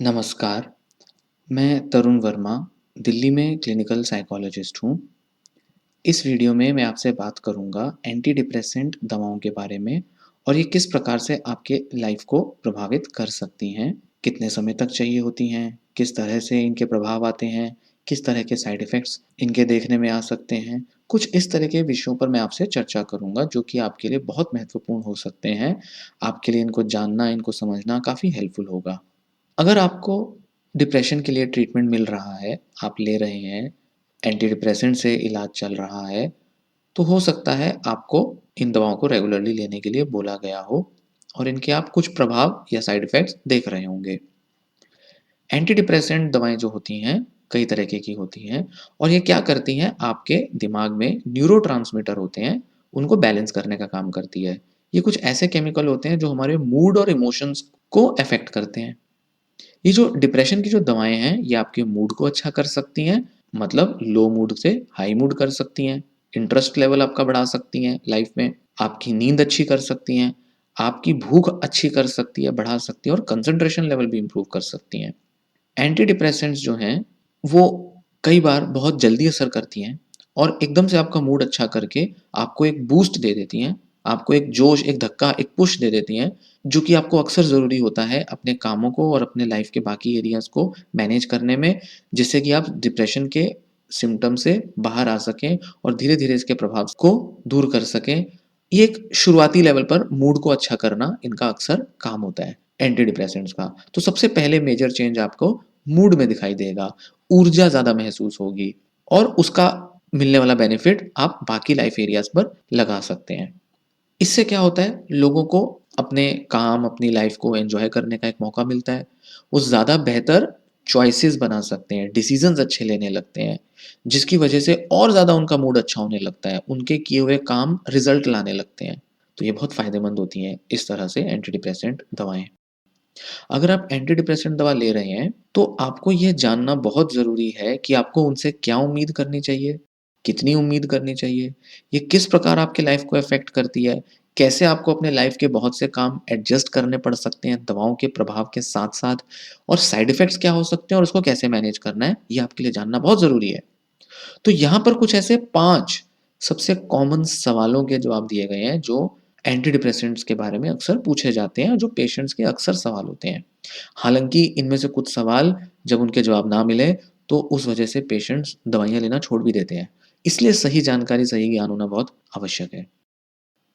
नमस्कार, मैं तरुण वर्मा, दिल्ली में क्लिनिकल साइकोलॉजिस्ट हूँ। इस वीडियो में मैं आपसे बात करूँगा एंटी डिप्रेसेंट दवाओं के बारे में और ये किस प्रकार से आपके लाइफ को प्रभावित कर सकती हैं, कितने समय तक चाहिए होती हैं, किस तरह से इनके प्रभाव आते हैं, किस तरह के साइड इफ़ेक्ट्स इनके देखने में आ सकते हैं। कुछ इस तरह के विषयों पर मैं आपसे चर्चा करूँगा जो कि आपके लिए बहुत महत्वपूर्ण हो सकते हैं। आपके लिए इनको जानना, इनको समझना काफ़ी हेल्पफुल होगा। अगर आपको डिप्रेशन के लिए ट्रीटमेंट मिल रहा है, आप ले रहे हैं, एंटी डिप्रेसेंट से इलाज चल रहा है, तो हो सकता है आपको इन दवाओं को रेगुलरली लेने के लिए बोला गया हो और इनके आप कुछ प्रभाव या साइड इफ़ेक्ट्स देख रहे होंगे। एंटी डिप्रेसेंट दवाएँ जो होती हैं, कई तरीके की होती हैं और ये क्या करती हैं, आपके दिमाग में न्यूरोट्रांसमीटर होते हैं, उनको बैलेंस करने का काम करती है। ये कुछ ऐसे केमिकल होते हैं जो हमारे मूड और इमोशंस को अफ़ेक्ट करते हैं। ये जो डिप्रेशन की जो दवाएँ हैं, ये आपके मूड को अच्छा कर सकती हैं, मतलब लो मूड से हाई मूड कर सकती हैं, इंटरेस्ट लेवल आपका बढ़ा सकती हैं लाइफ़ में, आपकी नींद अच्छी कर सकती हैं, आपकी भूख अच्छी कर सकती है, बढ़ा सकती है और कंसंट्रेशन लेवल भी इम्प्रूव कर सकती हैं। एंटी डिप्रेसेंट्स जो हैं, वो कई बार बहुत जल्दी असर करती हैं और एकदम से आपका मूड अच्छा करके आपको एक बूस्ट दे देती हैं, आपको एक जोश, एक धक्का, एक पुश दे देती हैं, जो कि आपको अक्सर ज़रूरी होता है अपने कामों को और अपने लाइफ़ के बाकी एरियाज़ को मैनेज करने में, जिससे कि आप डिप्रेशन के सिम्पटम से बाहर आ सकें और धीरे-धीरे इसके प्रभाव को दूर कर सकें। ये एक शुरुआती लेवल पर मूड को अच्छा करना इनका अक्सर काम होता है, एंटी डिप्रेसेंट्स का। तो सबसे पहले मेजर चेंज आपको मूड में दिखाई देगा, ऊर्जा ज़्यादा महसूस होगी और उसका मिलने वाला बेनिफिट आप बाकी लाइफ एरियाज़ पर लगा सकते हैं। इससे क्या होता है, लोगों को अपने काम, अपनी लाइफ को एन्जॉय करने का एक मौका मिलता है। वो ज़्यादा बेहतर चॉइसेस बना सकते हैं, डिसीज़न्स अच्छे लेने लगते हैं, जिसकी वजह से और ज़्यादा उनका मूड अच्छा होने लगता है, उनके किए हुए काम रिज़ल्ट लाने लगते हैं। तो ये बहुत फ़ायदेमंद होती हैं इस तरह से एंटी डिप्रेसेंट दवाएँ। अगर आप एंटी डिप्रेसेंट दवा ले रहे हैं, तो आपको ये जानना बहुत ज़रूरी है कि आपको उनसे क्या उम्मीद करनी चाहिए, कितनी उम्मीद करनी चाहिए, ये किस प्रकार आपकी लाइफ़ को अफ़ेक्ट करती है, कैसे आपको अपने लाइफ़ के बहुत से काम एडजस्ट करने पड़ सकते हैं दवाओं के प्रभाव के साथ-साथ और साइड इफ़ेक्ट्स क्या हो सकते हैं और उसको कैसे मैनेज करना है, ये आपके लिए जानना बहुत ज़रूरी है। तो यहाँ पर कुछ ऐसे 5 सबसे कॉमन सवालों के जवाब दिए गए हैं जो एंटी डिप्रेसेंट्स के बारे में अक्सर पूछे जाते हैं और जो पेशेंट्स के अक्सर सवाल होते हैं। हालाँकि इनमें से कुछ सवाल जब उनके जवाब ना मिले तो उस वजह से पेशेंट्स दवाइयाँ लेना छोड़ भी देते हैं। इसलिए सही जानकारी, सही ज्ञान होना बहुत आवश्यक है।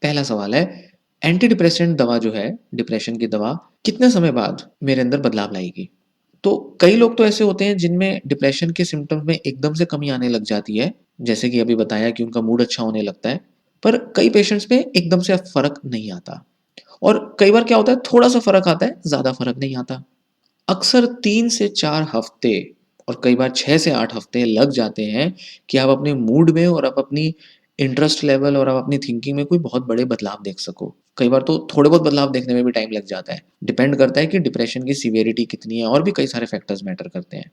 पहला सवाल है, एंटी डिप्रेसेंट दवा जो है, डिप्रेशन की दवा कितने समय बाद मेरे अंदर बदलाव लाएगी? तो कई लोग तो ऐसे होते हैं जिनमें डिप्रेशन के सिम्पटम्स में एकदम से कमी आने लग जाती है, जैसे कि अभी बताया कि उनका मूड अच्छा होने लगता है, पर कई पेशेंट्स में एकदम से फ़र्क नहीं आता और कई बार क्या होता है, थोड़ा-सा फ़र्क आता है, ज़्यादा फ़र्क नहीं आता। अक्सर 3 से 4 हफ़्ते और कई बार 6 से 8 हफ़्ते लग जाते हैं कि आप अपने मूड में और आप अपनी इंटरेस्ट लेवल और आप अपनी थिंकिंग में कोई बहुत बड़े बदलाव देख सको। कई बार तो थोड़े बहुत बदलाव देखने में भी टाइम लग जाता है। डिपेंड करता है कि डिप्रेशन की सीवियरिटी कितनी है और भी कई सारे फैक्टर्स मैटर करते हैं।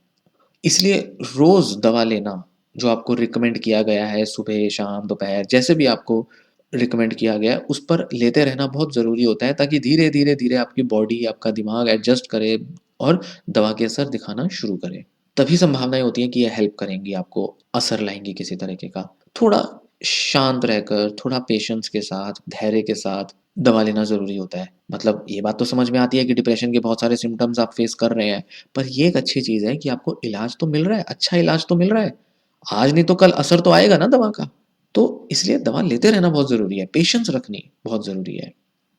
इसलिए रोज़ दवा लेना, जो आपको रिकमेंड किया गया है सुबह, शाम, दोपहर जैसे भी आपको रिकमेंड किया गया है, उस पर लेते रहना बहुत ज़रूरी होता है ताकि धीरे-धीरे आपकी बॉडी, आपका दिमाग एडजस्ट करे और दवा के असर दिखाना शुरू करे। तभी संभावनाएँ होती हैं कि ये हेल्प करेंगी आपको, असर लाएँगी किसी तरीके का। थोड़ा शांत रहकर, थोड़ा पेशेंस के साथ, धैर्य के साथ दवा लेना ज़रूरी होता है। मतलब ये बात तो समझ में आती है कि डिप्रेशन के बहुत सारे सिम्पटम्स आप फेस कर रहे हैं, पर ये एक अच्छी चीज़ है कि आपको इलाज तो मिल रहा है, अच्छा इलाज तो मिल रहा है। आज नहीं तो कल असर तो आएगा ना दवा का। तो इसलिए दवा लेते रहना बहुत ज़रूरी है, पेशेंस रखनी बहुत ज़रूरी है।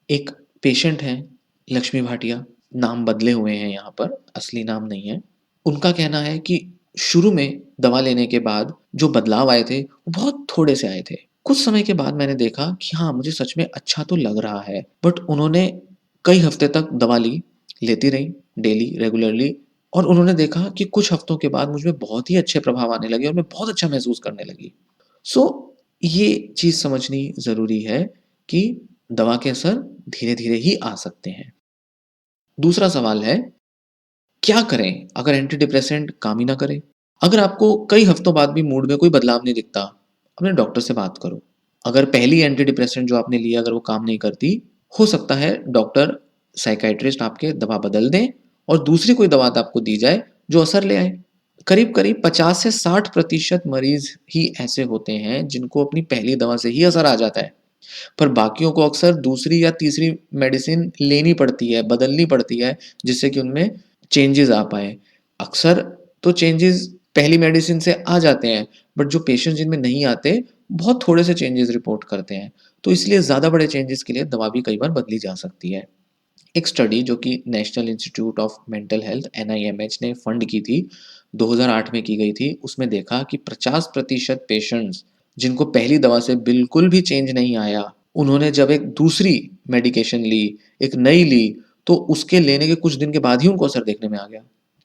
एक पेशेंट हैं, लक्ष्मी भाटिया, नाम बदले हुए हैं यहाँ पर, असली नाम नहीं है। उनका कहना है कि शुरू में दवा लेने के बाद जो बदलाव आए थे, वो बहुत थोड़े से आए थे। कुछ समय के बाद मैंने देखा कि हाँ, मुझे सच में अच्छा तो लग रहा है। बट उन्होंने कई हफ्ते तक दवा ली, लेती रहीं डेली, रेगुलरली और उन्होंने देखा कि कुछ हफ्तों के बाद मुझ में बहुत ही अच्छे प्रभाव आने लगे और मैं बहुत अच्छा महसूस करने लगी। सो ये चीज़ समझनी ज़रूरी है कि दवा के असर धीरे-धीरे ही आ सकते हैं। दूसरा सवाल है, क्या करें अगर एंटी डिप्रेसेंट काम ही ना करे? अगर आपको कई हफ्तों बाद भी मूड में कोई बदलाव नहीं दिखता, अपने डॉक्टर से बात करो। अगर पहली एंटी डिप्रेसेंट जो आपने लिया अगर वो काम नहीं करती, हो सकता है डॉक्टर साइकियाट्रिस्ट आपके दवा बदल दें और दूसरी कोई दवा आपको दी जाए जो असर ले आए। करीब-करीब 50 से 60% मरीज़ ही ऐसे होते हैं जिनको अपनी पहली दवा से ही असर आ जाता है। पर बाकियों को अक्सर दूसरी या तीसरी मेडिसिन लेनी पड़ती है, बदलनी पड़ती है, जिससे कि उनमें चेंजेज़ आ पाएँ। अक्सर तो चेंजेज़ पहली मेडिसिन से आ जाते हैं, बट जो पेशेंट्स जिनमें नहीं आते, बहुत थोड़े से चेंजेज़ रिपोर्ट करते हैं। तो इसलिए ज़्यादा बड़े चेंजेज़ के लिए दवा भी कई बार बदली जा सकती है। एक स्टडी जो कि national institute of mental health NIMH ने फंड की थी, 2008 में की गई थी। उसमें देखा कि 50% पेशेंट्स जिनको पहली दवा से बिल्कुल भी चेंज नहीं आया, उन्होंने जब एक दूसरी मेडिकेशन ली, एक नई ली, तो उसके लेने के कुछ दिन के बाद ही उनको असर देखने में आ गया।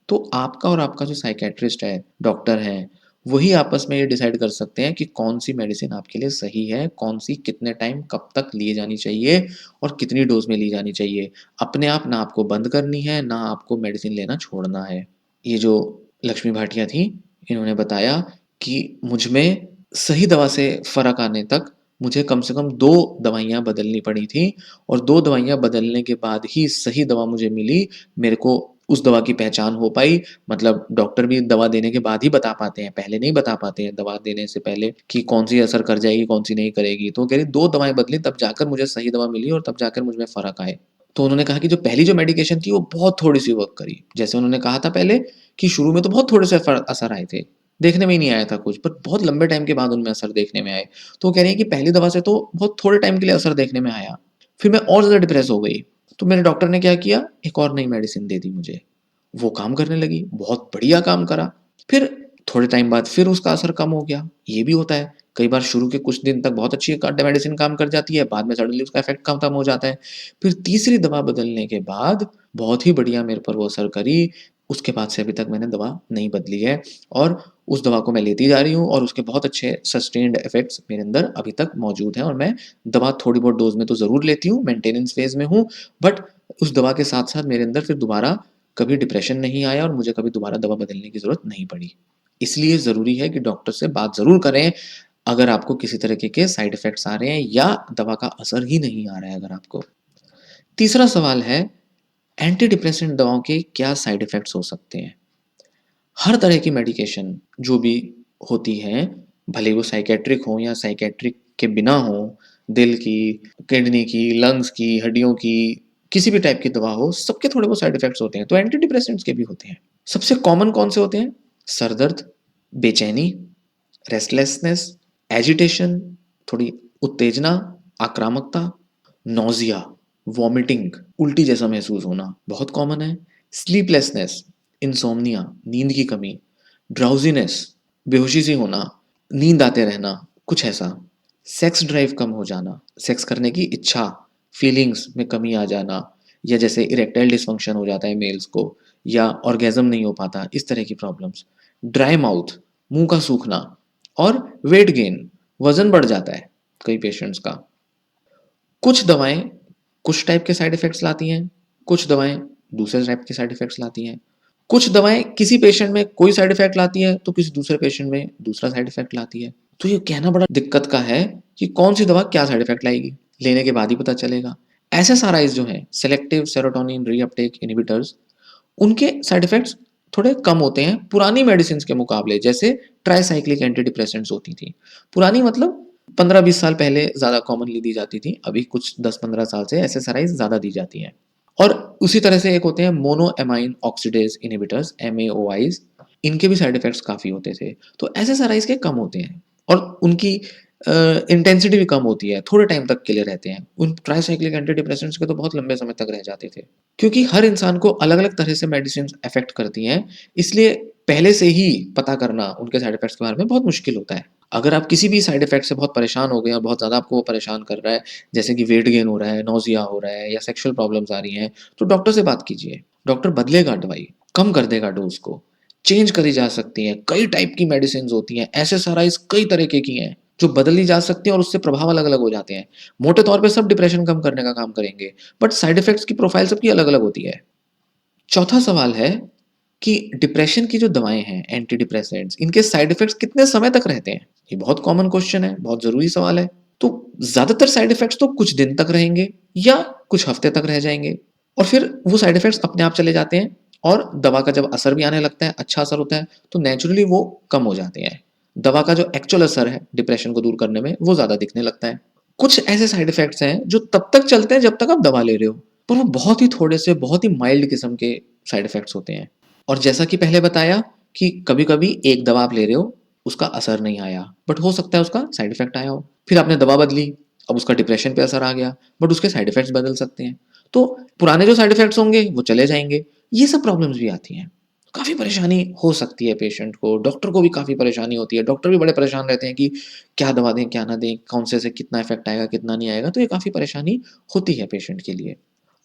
तो आपका और आपका जो साइकियाट्रिस्ट है, डॉक्टर हैं, वही आपस में ये डिसाइड कर सकते हैं कि कौन-सी मेडिसिन आपके लिए सही है, कौन-सी कितने टाइम कब तक लिए जानी चाहिए और कितनी डोज़ में ली जानी चाहिए। अपने आप ना आपको बंद करनी है, ना आपको मेडिसिन लेना छोड़ना है। ये जो लक्ष्मी भाटिया थीं, इन्होंने बताया कि मुझ में सही दवा से फ़र्क आने तक मुझे कम से कम 2 दवाइयाँ बदलनी पड़ी थीं और 2 दवाइयाँ बदलने के बाद ही सही दवा मुझे मिली। मेरे को उस दवा की पहचान हो पाई, मतलब डॉक्टर भी दवा देने के बाद ही बता पाते हैं, पहले नहीं बता पाते हैं दवा देने से पहले कि कौन-सी असर कर जाएगी, कौन-सी नहीं करेगी। तो वो कह रही 2 दवाएँ बदली तब जाकर मुझे सही दवा मिली और तब जाकर मुझ में फ़र्क आए। तो उन्होंने कहा कि जो पहली जो मेडिकेशन थी वो बहुत थोड़ी-सी वर्क करी। जैसे उन्होंने कहा था पहले कि शुरू में तो बहुत थोड़े से असर आए थे, देखने में ही नहीं आया था कुछ, पर बहुत लंबे टाइम के बाद उनमें असर देखने में आए। तो वो कह रही हैं कि पहली दवा से तो बहुत थोड़े टाइम के लिए असर देखने में आया, फिर मैं और ज़्यादा डिप्रेस हो गई। तो मेरे डॉक्टर ने क्या किया, एक और नई मेडिसिन दे दी मुझे। वो काम करने लगी, बहुत बढ़िया काम करा। फिर थोड़े टाइम बाद फिर उसका असर कम हो गया, ये भी होता है। कई बार शुरू के कुछ दिन तक बहुत अच्छी मेडिसिन काम कर जाती है, बाद में सडनली उसका इफ़ेक्ट खत्म हो जाता है। फिर तीसरी दवा बदलने के बाद बहुत ही बढ़िया मेरे पर वो असर करी, उसके बाद से अभी तक मैंने दवा नहीं बदली है और उस दवा को मैं लेती जा रही हूँ और उसके बहुत अच्छे सस्टेन्ड इफ़ेक्ट्स मेरे अंदर अभी तक मौजूद हैं और मैं दवा थोड़ी बहुत डोज़ में तो ज़रूर लेती हूँ, मेंटेनेंस फ़ेज़ में हूँ, बट उस दवा के साथ-साथ मेरे अंदर फिर दोबारा कभी डिप्रेशन नहीं आया और मुझे कभी दोबारा दवा बदलने की ज़रूरत नहीं पड़ी। इसलिए ज़रूरी है कि डॉक्टर से बात ज़रूर करें, अगर आपको किसी तरीके के साइड इफ़ेक्ट्स आ रहे हैं या दवा का असर ही नहीं आ रहा है अगर आपको। तीसरा सवाल है, एंटी डिप्रेसेंट दवाओं के क्या साइड इफ़ेक्ट्स हो सकते हैं? हर तरह की मेडिकेशन जो भी होती हैं, भले वो साइकियाट्रिक हों या साइकियाट्रिक के बिना हों, दिल की, किडनी की, लंग्स की, हड्डियों की, किसी भी टाइप की दवा हो, सबके थोड़े बहुत साइड इफ़ेक्ट्स होते हैं, तो एंटी डिप्रेसेंट्स के भी होते हैं। सबसे कॉमन कौन से होते हैं? सर दर्द, बेचैनी, रेस्टलेसनेस, एजिटेशन, थोड़ी उत्तेजना, आक्रामकता, नौज़िया, वॉमिटिंग, उल्टी जैसा महसूस होना बहुत कॉमन है। स्लीपलेसनेस, इनसोम्निया, नींद की कमी, ड्राउज़ीनेस, बेहोशी सी होना, नींद आते रहना, कुछ ऐसा। सेक्स ड्राइव कम हो जाना, सेक्स करने की इच्छा, फीलिंग्स में कमी आ जाना या जैसे इरेक्टाइल डिसफंक्शन हो जाता है मेल्स को या ऑर्गेज़म नहीं हो पाता, इस तरह की प्रॉब्लम्स। ड्राई माउथ, मुँह का सूखना और वेट गेन, वज़न बढ़ जाता है कई पेशेंट्स का। कुछ दवाएँ कुछ टाइप के साइड इफ़ेक्ट्स लाती हैं, कुछ दवाएँ दूसरे टाइप के साइड इफ़ेक्ट्स लाती हैं। कुछ दवाएँ किसी पेशेंट में कोई साइड इफ़ेक्ट लाती है, तो किसी दूसरे पेशेंट में दूसरा साइड इफ़ेक्ट लाती है। तो ये कहना बड़ा दिक्कत का है कि कौन-सी दवा क्या साइड इफ़ेक्ट लाएगी, लेने के बाद ही पता चलेगा। एसएसआरआईज़ जो हैं, सेलेक्टिव सेरोटोनिन रीअपटेक इन्हिबिटर्स, उनके साइड इफ़ेक्ट्स थोड़े कम होते हैं पुरानी मेडिसिन्स के मुकाबले, जैसे ट्राइसाइक्लिक एंटी डिप्रेसेंट्स होती थी। पुरानी मतलब 15-20 साल पहले ज़्यादा कॉमनली दी जाती थी, अभी कुछ 10-15 साल से एसएसआरआईज़ ज़्यादा दी जाती हैं। और उसी तरह से एक होते हैं मोनोएमाइन ऑक्सीडेज़ इन्हिबिटर्स एमएओआईज़, इनके भी साइड इफ़ेक्ट्स काफ़ी होते थे। तो एसएसआरआईज़ के कम होते हैं और उनकी इंटेंसिटी भी कम होती है, थोड़े टाइम तक के लिए रहते हैं। उन ट्राइसाइक्लिक एंटी डिप्रेसेंट्स के तो बहुत लंबे समय तक रह जाते थे। क्योंकि हर इंसान को अलग-अलग तरह से मेडिसिन्स अफ़ेक्ट करती हैं, इसलिए पहले से ही पता करना उनके साइड इफ़ेक्ट्स के बारे में बहुत मुश्किल होता है। अगर आप किसी भी साइड इफ़ेक्ट से बहुत परेशान हो गए और बहुत ज़्यादा आपको वो परेशान कर रहा है, जैसे कि वेट गेन हो रहा है, नौज़िया हो रहा है या सेक्सुअल प्रॉब्लम्स आ रही हैं, तो डॉक्टर से बात कीजिए। डॉक्टर बदलेगा दवाई, कम कर देगा डोज़ को, चेंज करी जा सकती हैं। कई टाइप की मेडिसिन्स होती हैं, एसएसआरआईज़ कई तरीके की हैं, जो बदली जा सकती हैं और उससे प्रभाव अलग-अलग हो जाते हैं। मोटे तौर पे सब डिप्रेशन कम करने का काम करेंगे, बट साइड इफ़ेक्ट्स की प्रोफ़ाइल सबकी अलग-अलग होती है। चौथा सवाल है कि डिप्रेशन की जो दवाएँ हैं, एंटी डिप्रेसेंट्स, इनके साइड इफ़ेक्ट्स कितने समय तक रहते हैं? ये बहुत कॉमन क्वेश्चन है, बहुत ज़रूरी सवाल है। तो ज़्यादातर साइड इफ़ेक्ट्स तो कुछ दिन तक रहेंगे या कुछ हफ्ते तक रह जाएँगे और फिर वो साइड इफ़ेक्ट्स अपने आप चले जाते हैं और दवा का जब असर भी आने लगता है, अच्छा असर होता है, तो नेचुरली वो कम हो जाते हैं। दवा का जो एक्चुअल असर है डिप्रेशन को दूर करने में, वो ज़्यादा दिखने लगता है। कुछ ऐसे साइड इफ़ेक्ट्स हैं जो तब तक चलते हैं जब तक आप दवा ले रहे हो, पर वो बहुत ही थोड़े से बहुत ही माइल्ड किस्म के साइड इफ़ेक्ट्स होते हैं। और जैसा कि पहले बताया कि कभी-कभी एक दवा आप ले रहे हो, उसका असर नहीं आया, बट हो सकता है उसका साइड इफ़ेक्ट आया हो। फिर आपने दवा बदली, अब उसका डिप्रेशन पे असर आ गया, बट उसके साइड इफ़ेक्ट्स बदल सकते हैं। तो पुराने जो साइड इफ़ेक्ट्स होंगे वो चले जाएँगे। ये सब प्रॉब्लम्स भी आती हैं। काफ़ी परेशानी हो सकती है पेशेंट को, डॉक्टर को भी काफ़ी परेशानी होती है। डॉक्टर भी बड़े परेशान रहते हैं कि क्या दवा दें, क्या ना दें, कौन से कितना इफ़ेक्ट आएगा, कितना नहीं आएगा, तो ये काफ़ी परेशानी होती है पेशेंट के लिए।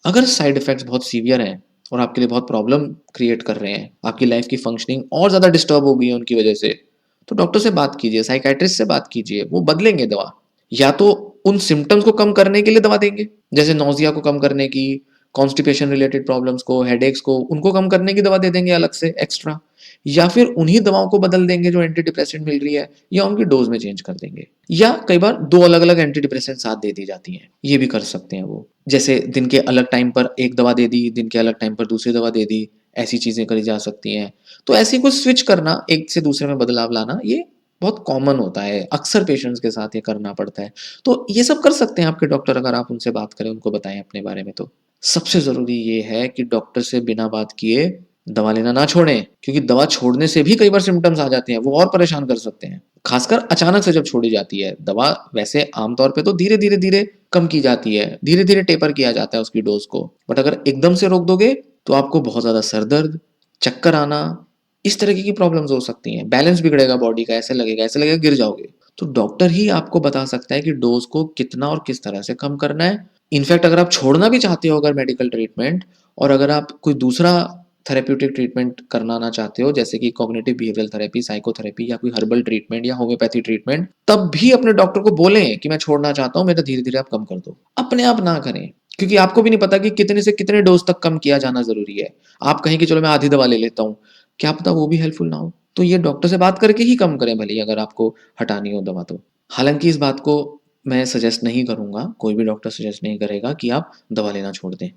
अगर साइड इफ़ेक्ट्स बहुत सीवियर हैं और आपके लिए बहुत प्रॉब्लम क्रिएट कर रहे हैं, आपकी लाइफ़ की फंक्शनिंग और ज़्यादा डिस्टर्ब हो गई है उनकी वजह से, तो डॉक्टर से बात कीजिए, साइकियाट्रिस्ट से बात कीजिए, वो बदलेंगे दवा। या तो उन सिम्पटम्स को कम करने के लिए दवा देंगे, जैसे नौसिया को कम करने की, कॉन्स्टिपेशन रिलेटेड प्रॉब्लम्स को, हेडेक्स को, उनको कम करने की दवा दे देंगे अलग से एक्स्ट्रा, या फिर उन्हीं दवाओं को बदल देंगे जो एंटी डिप्रेसेंट मिल रही है, या उनकी डोज में चेंज कर देंगे, या कई बार दो अलग अलग एंटी डिप्रेसेंट साथ दे दी जाती हैं, ये भी कर सकते हैं वो। जैसे दिन के अलग टाइम पर एक दवा दे दी, दिन के अलग टाइम पर दूसरी दवा दे दी, ऐसी चीजें करी जा सकती हैं। तो ऐसी कुछ स्विच करना, एक से दूसरे में बदलाव लाना, ये बहुत कॉमन होता है, अक्सर पेशेंट्स के साथ ये करना पड़ता है। तो ये सब कर सकते हैं आपके डॉक्टर, अगर आप उनसे बात करें, उनको बताएं अपने बारे में तो। सबसे ज़रूरी ये है कि डॉक्टर से बिना बात किए दवा लेना ना छोड़ें, क्योंकि दवा छोड़ने से भी कई बार सिम्पटम्स आ जाते हैं, वो और परेशान कर सकते हैं। खासकर अचानक से जब छोड़ी जाती है दवा, वैसे आमतौर पे तो धीरे-धीरे कम की जाती है, धीरे-धीरे टेपर किया जाता है उसकी डोज़ को। बट अगर एकदम से रोक दोगे, तो आपको बहुत ज़्यादा सर दर्द, चक्कर आना, इस तरीके की प्रॉब्लम्स हो सकती हैं। बैलेंस बिगड़ेगा बॉडी का, ऐसे लगेगा गिर जाओगे। तो डॉक्टर ही आपको बता सकता है कि डोज़ को कितना और किस तरह से कम करना है। इनफैक्ट अगर आप छोड़ना भी चाहते हो, अगर मेडिकल ट्रीटमेंट, और अगर आप कोई दूसरा थेरेप्यूटिक ट्रीटमेंट करना चाहते हो, जैसे कि कॉग्निटिव बिहेवियरल थेरेपी, साइकोथेरेपी, या कोई हर्बल ट्रीटमेंट या होम्योपैथी ट्रीटमेंट, तब भी अपने डॉक्टर को बोलें कि मैं छोड़ना चाहता हूँ, मेरा धीरे-धीरे आप कम कर दो। अपने आप ना करें, क्योंकि आपको भी नहीं पता कि कितने से कितने डोज़ तक कम किया जाना ज़रूरी है। आप कहें कि चलो मैं आधी दवा ले लेता हूँ, क्या पता वो भी हेल्पफुल ना हो। तो ये डॉक्टर से बात करके ही कम करें, भले ही अगर आपको हटानी हो दवा तो। हालाँकि इस बात को मैं सजेस्ट नहीं करूँगा, कोई भी डॉक्टर सजेस्ट नहीं करेगा कि आप दवा लेना छोड़ दें।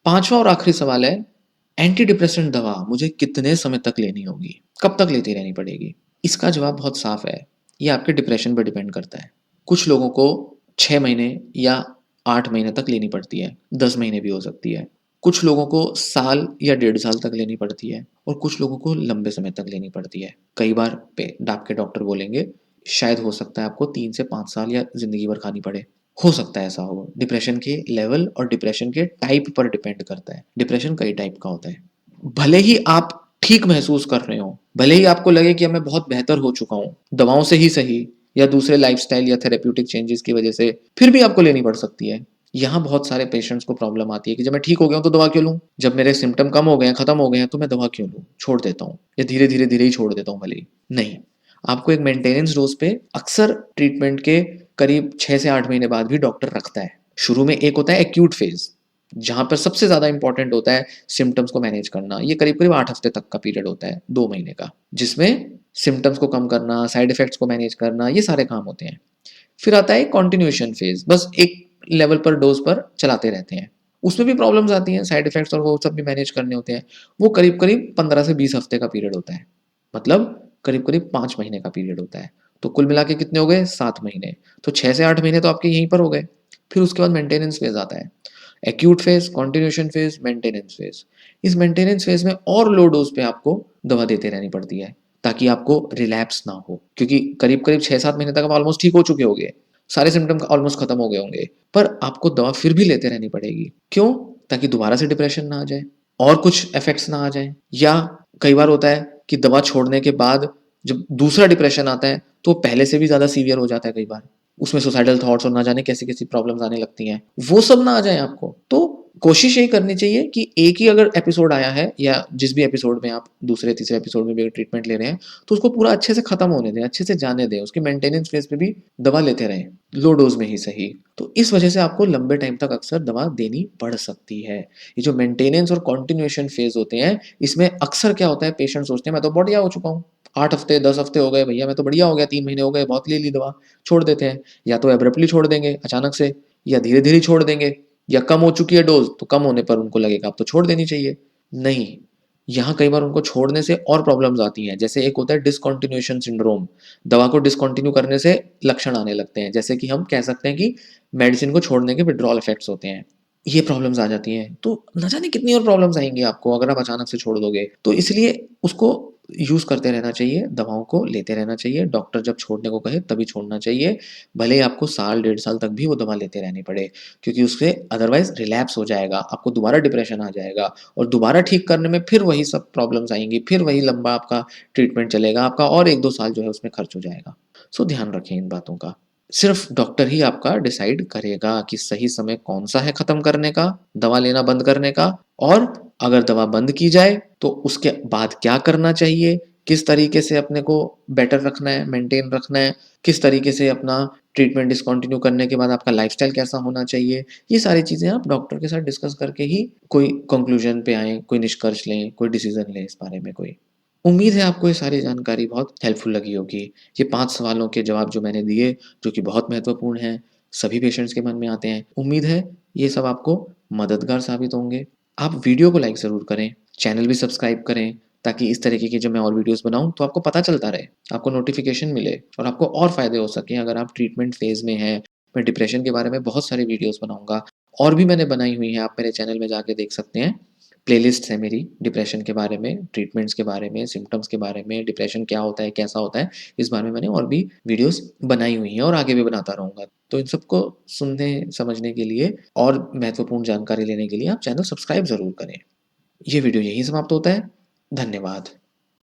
5वां और आखिरी सवाल है, एंटी डिप्रेसेंट दवा मुझे कितने समय तक लेनी होगी? कब तक लेती रहनी पड़ेगी? इसका जवाब बहुत साफ है, ये आपके डिप्रेशन पर डिपेंड करता है। कुछ लोगों को 6 महीने या 8 महीने तक लेनी पड़ती है, 10 महीने भी हो सकती है। कुछ लोगों को साल या डेढ़ साल तक लेनी पड़ती है, और कुछ लोगों को लंबे समय तक लेनी पड़ती है। कई बार आपके डॉक्टर बोलेंगे, शायद हो सकता है आपको 3 से 5 साल या ज़िंदगी भर खानी पड़े। हो सकता है ऐसा हो। डिप्रेशन के लेवल और डिप्रेशन के टाइप पर डिपेंड करता है। डिप्रेशन कई टाइप का होता है। भले ही आप ठीक महसूस कर रहे हो, भले ही आपको लगे कि अब मैं बहुत बेहतर हो चुका हूँ, दवाओं से ही सही, या दूसरे लाइफ़स्टाइल या थेरेप्यूटिक चेंजेस की वजह से, फिर भी आपको लेनी पड़ सकती है। यहाँ बहुत सारे पेशेंट्स को प्रॉब्लम आती है कि जब मैं ठीक हो गया हूँ तो दवा क्यों लूँ? जब मेरे सिम्पटम कम हो गए हैं, खत्म हो गए हैं, तो मैं दवा क्यों लूँ? छोड़ देता हूँ, या धीरे ही छोड़ देता हूँ भले ही। नहीं, आपको एक मेंटेनेंस डोज़ पे अक्सर ट्रीटमेंट के करीब 6 से 8 महीने बाद भी डॉक्टर रखता है। शुरू में एक होता है एक्यूट फेज़, जहाँ पर सबसे ज़्यादा इम्पोर्टेंट होता है सिम्पटम्स को मैनेज करना। ये करीब-करीब 8 हफ्ते तक का पीरियड होता है, 2 महीने का, जिसमें सिम्पटम्स को कम करना, साइड इफ़ेक्ट्स को मैनेज करना, ये सारे काम होते हैं। फिर आता है कंटिन्यूएशन फेज़, बस एक लेवल पर डोज़ पर चलाते रहते हैं। उसमें भी प्रॉब्लम्स आती हैं, साइड इफ़ेक्ट्स और वो सब भी मैनेज करने होते हैं। वो करीब-करीब 15 से 20 हफ्ते का पीरियड होता है। मतलब करीब-करीब 5 महीने का पीरियड होता है। तो कुल मिला के कितने हो गए? 7 महीने। तो 6 से 8 महीने तो आपके यहीं पर हो गए। फिर उसके बाद मेंटेनेंस फेज़ आता है। Acute phase, continuation phase, maintenance phase. इस मेंटेनेंस फेज़ में और लो डोज़ पे आपको दवा देते रहनी पड़ती है, ताकि आपको रिलैप्स ना हो। क्योंकि करीब-करीब 6-7 महीने तक आप ऑलमोस्ट ठीक हो चुके होंगे। सारे सिम्पटम ऑलमोस्ट खत्म हो गए होंगे। पर आपको दवा फिर भी लेते रहनी पड़ेगी। क्यों? ताकि दोबारा से डिप्रेशन ना आ जाए, और कुछ इफ़ेक्ट्स ना आ जाएँ। या कई बार होता है कि दवा छोड़ने के बाद जब दूसरा डिप्रेशन आता है, तो पहले से भी ज़्यादा सीवियर हो जाता है कई बार। उसमें सुसाइडल थॉट्स और ना जाने कैसी-कैसी प्रॉब्लम्स आने लगती हैं। वो सब ना आ जाए आपको। तो कोशिश यही करनी चाहिए कि एक ही अगर एपिसोड आया है, या जिस भी एपिसोड में आप दूसरे, तीसरे एपिसोड में भी अगर ट्रीटमेंट ले रहे हैं, तो उसको पूरा अच्छे से खत्म होने दें, अच्छे से जाने दें। उसकी मेंटेनेंस फेज़ पे भी दवा लेते रहें, लो डोज़ में ही सही। तो इस वजह से आपको लंबे टाइम तक अक्सर दवा देनी पड़ सकती है। ये जो मेंटेनेंस और कंटिन्यूएशन फेज़ होते हैं, इसमें अक्सर क्या होता है, पेशेंट सोचते हैं मैं तो बढ़िया हो चुका हूँ। 8 हफ्ते, 10 हफ्ते हो गए भैया, मैं तो बढ़िया हो गया, 3 महीने हो गए, बहुत ले ली दवा, छोड़ देते हैं। या तो एब्रप्टली छोड़ देंगे अचानक से, या धीरे-धीरे छोड़ देंगे, या कम हो चुकी है डोज़, तो कम होने पर उनको लगेगा अब तो छोड़ देनी चाहिए। नहीं, यहाँ कई बार उनको छोड़ने से और प्रॉब्लम्स आती हैं। जैसे एक होता है डिसकंटिन्यूएशन सिंड्रोम, दवा को डिसकंटिन्यू करने से लक्षण आने लगते हैं। जैसे कि हम कह सकते हैं कि मेडिसिन को छोड़ने के विथड्रॉल इफेक्ट्स होते हैं। ये प्रॉब्लम्स आ जाती हैं। तो ना जाने कितनी और प्रॉब्लम्स आएँगी आपको अगर आप अचानक से छोड़ दोगे। तो इसलिए उसको यूज़ करते रहना चाहिए, दवाओं को लेते रहना चाहिए। डॉक्टर जब छोड़ने को कहे तभी छोड़ना चाहिए। भले ही आपको साल, डेढ़ साल तक भी वो दवा लेते रहनी पड़े, क्योंकि उससे अदरवाइज़ रिलैप्स हो जाएगा, आपको दोबारा डिप्रेशन आ जाएगा और दोबारा ठीक करने में फिर वही सब प्रॉब्लम्स आएँगी, फिर वही लंबा आपका ट्रीटमेंट चलेगा, आपका और 1-2 साल जो है उसमें खर्च हो जाएगा। सो ध्यान रखें इन बातों का। सिर्फ़ डॉक्टर ही आपका डिसाइड करेगा कि सही समय कौन-सा है ख़त्म करने का, दवा लेना बंद करने का, और अगर दवा बंद की जाए तो उसके बाद क्या करना चाहिए, किस तरीके से अपने को बेटर रखना है, मेंटेन रखना है, किस तरीके से अपना ट्रीटमेंट डिसकंटिन्यू करने के बाद आपका लाइफ़स्टाइल कैसा होना चाहिए। ये सारी चीज़ें आप डॉक्टर के साथ डिस्कस करके ही कोई कंक्लूज़न पे आएँ, कोई निष्कर्ष लें, कोई डिसीज़न लें इस बारे में कोई। उम्मीद है आपको ये सारी जानकारी बहुत हेल्पफुल लगी होगी। ये 5 सवालों के जवाब जो मैंने दिए, जो कि बहुत महत्वपूर्ण हैं, सभी पेशेंट्स के मन में आते हैं। उम्मीद है ये सब आपको मददगार साबित होंगे। आप वीडियो को लाइक ज़रूर करें, चैनल भी सब्सक्राइब करें, ताकि इस तरीके की जब मैं और वीडियोज़ बनाऊँ तो आपको पता चलता रहे, आपको नोटिफ़िकेशन मिले और आपको और फ़ायदे हो सकें अगर आप ट्रीटमेंट फ़ेज़ में हैं। मैं डिप्रेशन के बारे में बहुत सारी वीडियोज़ बनाऊँगा और भी मैंने बनाई हुई हैं, आप मेरे चैनल में जाके देख सकते हैं। प्लेलिस्ट्स है मेरी डिप्रेशन के बारे में, ट्रीटमेंट्स के बारे में, सिम्पटम्स के बारे में, डिप्रेशन क्या होता है, कैसा होता है, इस बारे में मैंने और भी वीडियोज़ बनाई हुई हैं और आगे भी बनाता रहूँगा। तो इन सबको सुनने, समझने के लिए और महत्वपूर्ण जानकारी लेने के लिए आप चैनल सब्सक्राइब ज़रूर करें। ये वीडियो यहीं समाप्त होता है। धन्यवाद।